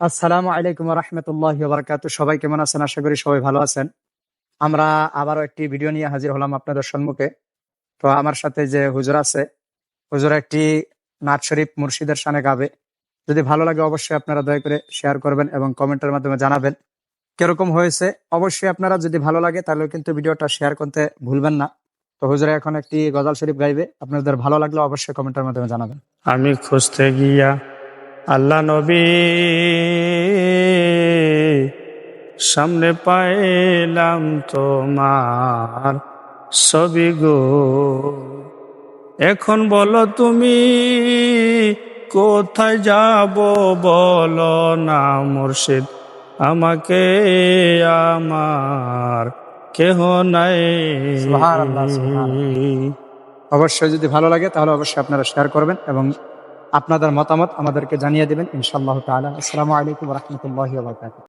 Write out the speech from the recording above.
আসসালামু আলাইকুম রহমতুল্লাহ বারাকাতু। সবাই কেমন আছেন? আশা করি সবাই ভালো আছেন। আমরা আবারও একটি ভিডিও নিয়ে হাজির হলাম আপনাদের সম্মুখে। তো আমার সাথে যে হুজুর আছে, হুজুর একটি নাত শরীফ মুর্শিদের শানে গাবে। যদি ভালো লাগে অবশ্যই আপনারা দয়া করে শেয়ার করবেন এবং কমেন্টের মাধ্যমে জানাবেন কিরকম হয়েছে। অবশ্যই আপনারা যদি ভালো লাগে তাহলে কিন্তু ভিডিওটা শেয়ার করতে ভুলবেন না। তো হুজুরে এখন একটি গজাল শরীফ গাইবে, আপনাদের ভালো লাগলে অবশ্যই কমেন্টের মাধ্যমে জানাবেন। আমি খুঁজতে গিয়া আল্লাহ নবী সামনে পাইলাম তোমার ছবি গো। এখন বলো তুমি কোথায় যাব, বলো না মুর্শিদ আমাকে, আমার কেহ নাই। সুবহানাল্লাহ, সুবহানাল্লাহ। অবশ্যই যদি ভালো লাগে তাহলে অবশ্যই আপনারা শেয়ার করবেন এবং আপনাদের মতামত আমাদেরকে জানিয়ে দিবেন ইনশাআল্লাহ তাআলা। আসসালামু আলাইকুম ওয়া রাহমাতুল্লাহি ওয়া বারাকাতুহু।